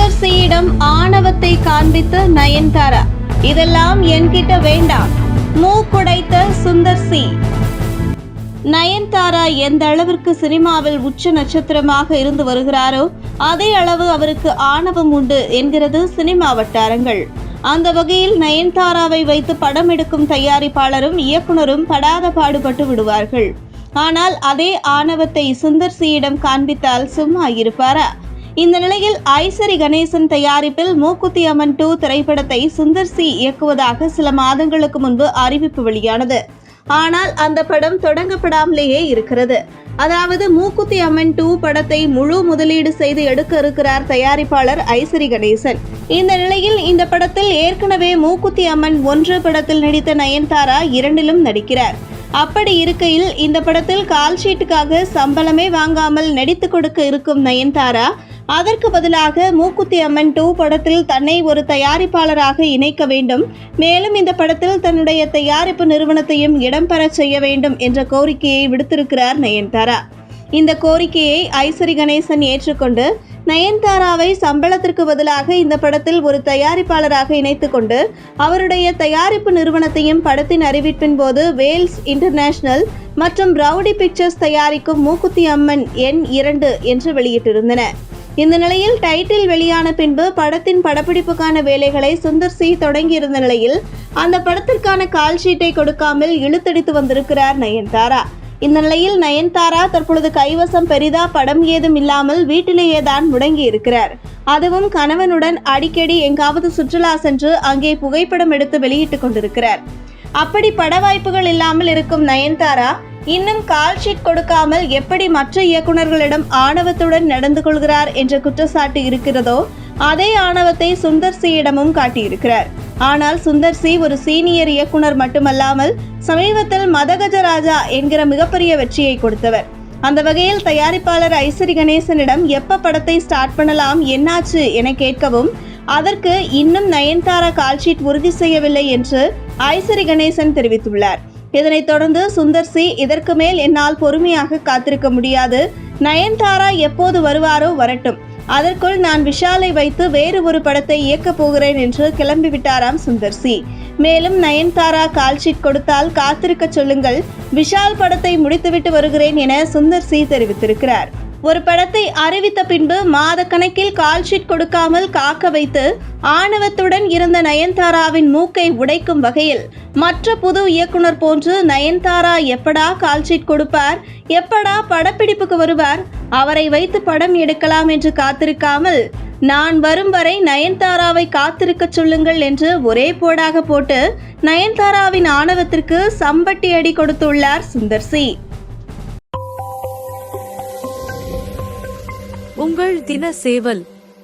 சுந்தர் சியிடம் ஆணவத்தை காண்பித்த நயன்தாரா. இதெல்லாம் என்கிட்ட வேண்டாம், மூக்குடைத்த சுந்தர் சி. நயன்தாரா எந்த அளவிற்கு சினிமாவில் உச்ச நட்சத்திரமாக இருந்து வருகிறாரோ அதே அளவு அவருக்கு ஆணவம் உண்டு என்கிறது சினிமா வட்டாரங்கள். அந்த வகையில் நயன்தாராவை வைத்து படம் எடுக்கும் தயாரிப்பாளரும் இயக்குனரும் படாத பாடுபட்டு விடுவார்கள். ஆனால் அதே ஆணவத்தை சுந்தர் சியிடம் காண்பித்தால் சும்மா இருப்பாரா? இந்த நிலையில் ஐசரி கணேசன் தயாரிப்பில் மூக்குத்தி அம்மன் 2 திரைப்படத்தை சுந்தர் சி இயக்குவதாக சில மாதங்களுக்கு முன்பு அறிவிப்பு வெளியானது. ஆனால் அந்த படம் தொடங்கப்படாமலேயே இருக்கிறது. அதாவது மூக்குத்தி அம்மன் 2 படத்தை முழு முதலீடு செய்து எடுக்க இருக்கிறார் தயாரிப்பாளர் ஐசரி கணேசன். இந்த நிலையில் இந்த படத்தில் ஏற்கனவே மூக்குத்தி அம்மன் 1 படத்தில் நடித்த நயன்தாரா 2லும் நடிக்கிறார். அப்படி இருக்கையில் இந்த படத்தில் கால்ஷீட்டுக்காக சம்பளமே வாங்காமல் நடித்து கொடுக்க இருக்கும் நயன்தாரா அதற்கு பதிலாக மூக்குத்தி அம்மன் 2 படத்தில் தன்னை ஒரு தயாரிப்பாளராக இணைக்க வேண்டும், மேலும் இந்த படத்தில் தன்னுடைய தயாரிப்பு நிறுவனத்தையும் இடம்பெற செய்ய வேண்டும் என்ற கோரிக்கையை விடுத்திருக்கிறார் நயன்தாரா. இந்த கோரிக்கையை ஐசரி கணேசன் ஏற்றுக்கொண்டு நயன்தாராவை சம்பளத்திற்கு பதிலாக இந்த படத்தில் ஒரு தயாரிப்பாளராக இணைத்துக் கொண்டு அவருடைய தயாரிப்பு நிறுவனத்தையும் படத்தின் அறிவிப்பின் போது வேல்ஸ் இன்டர்நேஷனல் மற்றும் ரவுடி பிக்சர்ஸ் தயாரிக்கும் மூக்குத்தி அம்மன் எண் 2 என்று வெளியிட்டிருந்தன. இந்த நிலையில் டைட்டில் வெளியான பின்பு படத்தின் படப்பிடிப்புக்கான வேலைகளை சுந்தர் சி தொடங்கியிருந்த நிலையில் அந்த படத்திற்கான கால்ஷீட்டை கொடுக்காமல் இழுத்தடித்து வந்திருக்கிறார் நயன்தாரா. இந்த நிலையில் நயன்தாரா தற்பொழுது கைவசம் பெரிதா படம் ஏதும் இல்லாமல் வீட்டிலேயே தான் முடங்கி இருக்கிறார். அதுவும் கணவனுடன் அடிக்கடி எங்காவது சுற்றுலா சென்று அங்கே புகைப்படம் எடுத்து வெளியிட்டுக் கொண்டிருக்கிறார். அப்படி பட வாய்ப்புகள் இல்லாமல் இருக்கும் நயன்தாரா இன்னும் கால்ஷீட் கொடுக்காமல் எப்படி மற்ற இயக்குநர்களிடம் ஆணவத்துடன் நடந்து கொள்கிறார் என்ற குற்றச்சாட்டு இருக்கிறதோ அதே ஆணவத்தை சுந்தர் சியிடமும் காட்டியிருக்கிறார். ஆனால் சுந்தர் சி ஒரு சீனியர் இயக்குனர் மட்டுமல்லாமல் சமீபத்தில் மதகஜராஜா என்கிற மிகப்பெரிய வெற்றியை கொடுத்தவர். அந்த வகையில் தயாரிப்பாளர் ஐசரி கணேசனிடம் எப்ப படத்தை ஸ்டார்ட் பண்ணலாம், என்னாச்சு என கேட்கவும் அதற்கு இன்னும் நயன்தாரா கால்ஷீட் உறுதி செய்யவில்லை என்று ஐசரி கணேசன் தெரிவித்துள்ளார். இதனைத் தொடர்ந்து சுந்தர் சி இதற்கு மேல் என்னால் பொறுமையாக காத்திருக்க முடியாது, நயன்தாரா எப்போது வருவாரோ வரட்டும், அதற்குள் நான் விஷாலை வைத்து வேறு ஒரு படத்தை இயக்கப் போகிறேன் என்று கிளம்பிவிட்டாராம் சுந்தர் சி. மேலும் நயன்தாரா கால்ஷீட் கொடுத்தால் காத்திருக்க சொல்லுங்கள், விஷால் படத்தை முடித்துவிட்டு வருகிறேன் என சுந்தர் சி தெரிவித்திருக்கிறார். ஒரு படத்தை அறிவித்த பின்பு மாத கணக்கில் கால்ஷீட் கொடுக்காமல் காக்க வைத்து ஆணவத்துடன் இருந்த நயன்தாராவின் மூக்கை உடைக்கும் வகையில் மற்ற புது இயக்குனர் போன்று நயன்தாரா எப்படா கால்ஷீட் கொடுப்பார், எப்படா படப்பிடிப்புக்கு வருவார், அவரை வைத்து படம் எடுக்கலாம் என்று காத்திருக்காமல் நான் வரும் வரை நயன்தாராவை காத்திருக்க சொல்லுங்கள் என்று ஒரே போடாக போட்டு நயன்தாராவின் ஆணவத்திற்கு சம்பட்டி அடி கொடுத்துள்ளார் சுந்தர் சி. உங்கள் தின சேவல்.